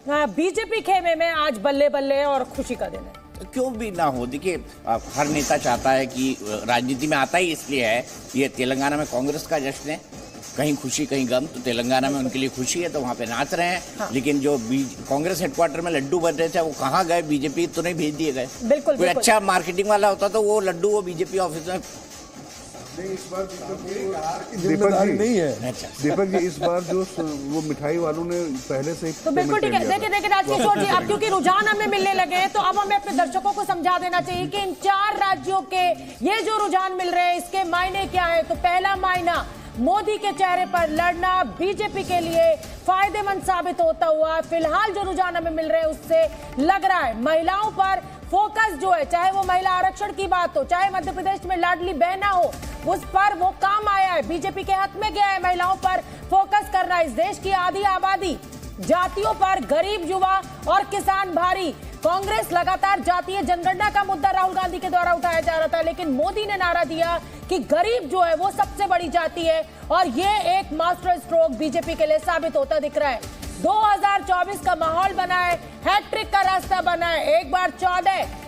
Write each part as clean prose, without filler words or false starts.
BJP खेमे में आज बल्ले बल्ले और खुशी का दिन है। क्यों भी ना हो, देखिए हर नेता चाहता है कि राजनीति में आता ही इसलिए है। ये तेलंगाना में कांग्रेस का जश्न है, कहीं खुशी कहीं गम। तो तेलंगाना में उनके लिए खुशी है तो वहाँ पे नाच रहे हैं। हाँ। लेकिन जो कांग्रेस हेडक्वार्टर में लड्डू बन रहे थे वो कहाँ गए? बीजेपी तो नहीं भेज दिए गए। बिल्कुल, कोई अच्छा मार्केटिंग वाला होता तो वो लड्डू वो बीजेपी ऑफिस में। इस बार दीपक जी नहीं है। दीपक जी इस बार जो वो मिठाई वालों ने पहले से तो बिल्कुल ठीक है। देखिए राजकिशोर जी, अब क्योंकि रुझान हमें मिलने लगे हैं तो अब हमें अपने दर्शकों को समझा देना चाहिए कि इन 4 राज्यों के ये जो रुझान मिल रहे हैं इसके मायने क्या है। तो पहला मायना, मोदी के चेहरे पर लड़ना बीजेपी के लिए फायदेमंद साबित होता हुआ फिलहाल जो रुझान हमें मिल रहे हैं उससे लग रहा है महिलाओं पर फोकस जो है, चाहे वो महिला आरक्षण की बात हो, चाहे मध्य प्रदेश में लाडली बहना हो, उस पर वो काम आया है। बीजेपी के हाथ में गया है महिलाओं पर फोकस करना। इस देश की आधी आबादी जातियों पर, गरीब युवा और किसान भारी। कांग्रेस लगातार जातीय जनगणना का मुद्दा राहुल गांधी के द्वारा उठाया जा रहा था, लेकिन मोदी ने नारा दिया कि गरीब जो है वो सबसे बड़ी जाति है और ये एक मास्टर स्ट्रोक बीजेपी के लिए साबित होता दिख रहा है। 2024 का माहौल बना है, हैट्रिक का रास्ता बना है। एक बार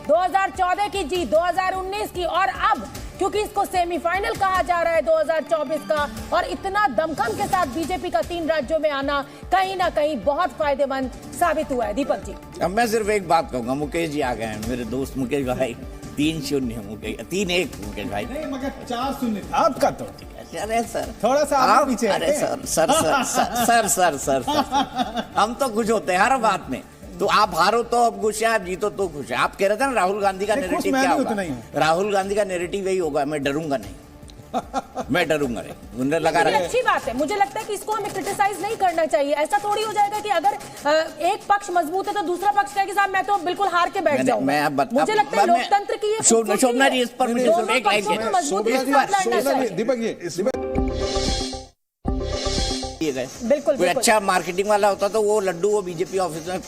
2014 की जीत, 2019 की, और अब क्योंकि इसको सेमीफाइनल कहा जा रहा है 2024 का, और इतना दमखम के साथ बीजेपी का 3 राज्यों में आना कहीं ना कहीं बहुत फायदेमंद साबित हुआ है। दीपक जी, अब मैं सिर्फ एक बात कहूंगा, मुकेश जी आ गए हैं, मेरे दोस्त मुकेश भाई। 3-0 मुकेश, 3-1 मुकेश भाई। नहीं मगर 4-0 आपका तो। अरे सर थोड़ा सा आप पीछे। अरे सर हम तो खुश होते हैं हर बात में। तो आप हारो तो अब खुश है, आप जीतो तो खुश है। आप कह रहे थे ना राहुल गांधी का नैरेटिव क्या होगा? राहुल गांधी का नैरेटिव यही होगा, मैं डरूंगा नहीं। मैं डरूंगा नहीं, उन्हें लगा रहा है। अच्छी बात है। मुझे लगता है कि इसको हमें क्रिटिसाइज नहीं करना चाहिए। ऐसा थोड़ी हो जाएगा कि अगर एक पक्ष मजबूत है तो दूसरा पक्ष कहेगा साहब मैं तो बिल्कुल हार के बैठ जाऊंगा। मुझे लगता है लोकतंत्र की ये शोभना जी, इस पर मुझे एक लाइन बिल्कुल कोई अच्छा मार्केटिंग वाला होता तो वो लड्डू वो बीजेपी ऑफिस में।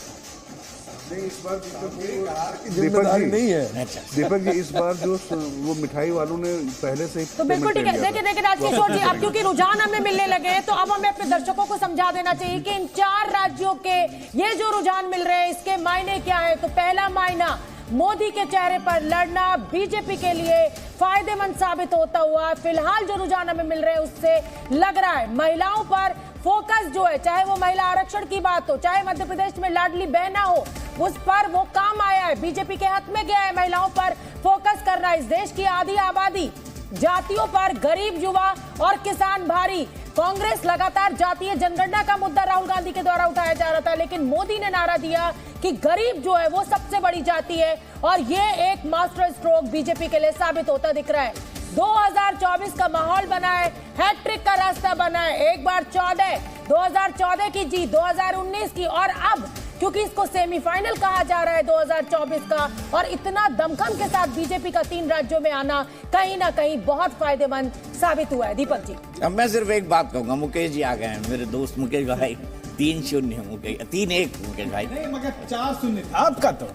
इस बार दीपक जी नहीं है। दीपक जी इस बार जो वो मिठाई वालों ने पहले से तो बिल्कुल ठीक है। देखिए राजकिशोर जी, अब क्योंकि रुझान हमें मिलने लगे हैं तो अब हमें अपने दर्शकों को समझा देना चाहिए कि इन 4 राज्यों के ये जो रुझान मिल रहे हैं इसके मायने क्या है। तो पहला मायना, मोदी के चेहरे पर लड़ना बीजेपी के लिए फायदेमंद साबित होता हुआ फिलहाल जो रुझान हमें मिल रहे हैं उससे लग रहा है महिलाओं पर फोकस जो है, चाहे वो महिला आरक्षण की बात हो, चाहे मध्य प्रदेश में लाडली बहना हो, उस पर वो काम आया है। बीजेपी के हाथ में गया है महिलाओं पर फोकस करना। इस देश की आधी आबादी जातियों पर, गरीब युवा और किसान भारी। कांग्रेस लगातार जातीय जनगणना का मुद्दा राहुल गांधी के द्वारा उठाया जा रहा था, लेकिन मोदी ने नारा दिया कि गरीब जो है वो सबसे बड़ी जाति है और ये एक मास्टर स्ट्रोक बीजेपी के लिए साबित होता दिख रहा है। 2024 का माहौल बना है, हैट्रिक का रास्ता बना है। एक बार 2014 की जीत, 2019 की, और अब क्योंकि इसको सेमीफाइनल कहा जा रहा है 2024 का, और इतना दमखम के साथ बीजेपी का 3 राज्यों में आना कहीं ना कहीं बहुत फायदेमंद साबित हुआ है। दीपक जी, अब मैं सिर्फ एक बात कहूंगा, मुकेश जी आ गए हैं, मेरे दोस्त मुकेश भाई। 3-0 मुकेश, 3-1 मुकेश भाई। नहीं मगर 4-0 आपका तो।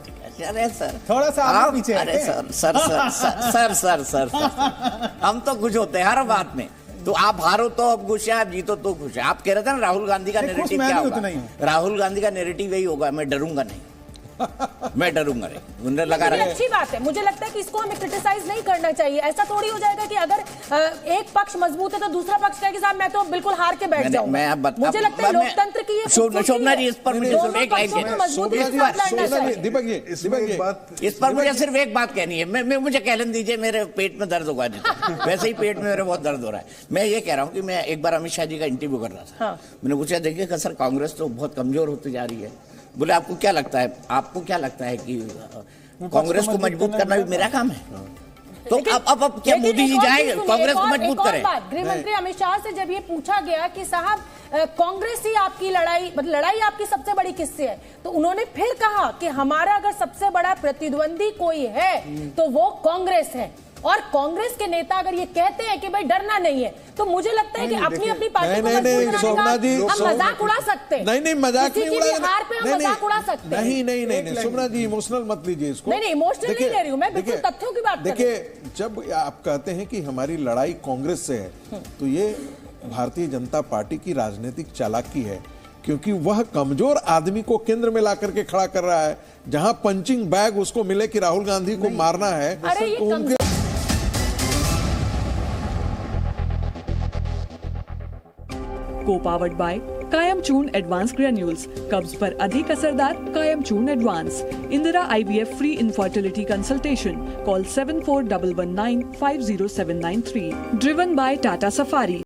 अरे सर थोड़ा सा आप पीछे। अरे सर हम तो खुश होते हैं हर बात में। तो आप हारो तो अब खुश है, आप जीतो तो खुश है। आप कह रहे थे ना राहुल गांधी का नैरेटिव क्या होगा? राहुल गांधी का नैरेटिव यही होगा, मैं डरूंगा नहीं। मैं डरूंगा नहीं, उन्हें लगा रहा है। अच्छी बात है। मुझे लगता है कि इसको हमें क्रिटिसाइज नहीं करना चाहिए। ऐसा थोड़ी हो जाएगा कि अगर एक पक्ष मजबूत है तो दूसरा पक्ष कहेगा साहब मैं तो बिल्कुल हार के बैठ जाऊंगा। मुझे लगता है लोकतंत्र की ये शोभना जी, इस पर मुझे एक लाइन इस पर मुझे सिर्फ एक बात कहनी है। मुझे कहने दीजिए, मेरे पेट में दर्द होगा नहीं। वैसे ही पेट में मेरे बहुत दर्द हो रहा है। मैं ये कह रहा हूँ कि मैं एक बार अमित शाह जी का इंटरव्यू कर रहा था। मैंने पूछा देखिए सर कांग्रेस तो बहुत कमजोर होती जा रही है। बोले आपको क्या लगता है कि कांग्रेस को मजबूत करना भी मेरा काम है? तो अब क्या मोदी जी जाएंगे कांग्रेस को मजबूत करें? गृह मंत्री अमित शाह से जब ये पूछा गया कि साहब कांग्रेस ही आपकी लड़ाई आपकी सबसे बड़ी किससे है, तो उन्होंने फिर कहा कि हमारा अगर सबसे बड़ा प्रतिद्वंदी कोई है तो वो कांग्रेस है। और कांग्रेस के नेता अगर ये कहते हैं कि भाई डरना नहीं है, तो मुझे लगता है कि अपनी अपनी पार्टी को मजबूत बनाने का हम मजाक उड़ा सकते हैं। नहीं मजाक नहीं हार पे हम मजाक उड़ा सकते हैं। नहीं सोमनाथ जी इमोशनल मत लीजिए इसको। नहीं इमोशनल नहीं ले रही हूँ मैं, बिल्कुल तथ्यों की बात। देखिए जब आप कहते हैं कि हमारी लड़ाई कांग्रेस से है तो ये भारतीय जनता पार्टी की राजनीतिक चालाकी है क्योंकि वह कमजोर आदमी को केंद्र में ला करके खड़ा कर रहा है। जहां पंचिंग बैग उसको मिले कि राहुल गांधी को मारना है, अरे ये तो उनके को-पावर्ड बाय कायम चूर्ण एडवांस ग्रेन्यूल्स, कब्ज पर अधिक असरदार कायम चूर्ण advance. Indira IVF free infertility consultation, call 7411950793, driven by Tata safari.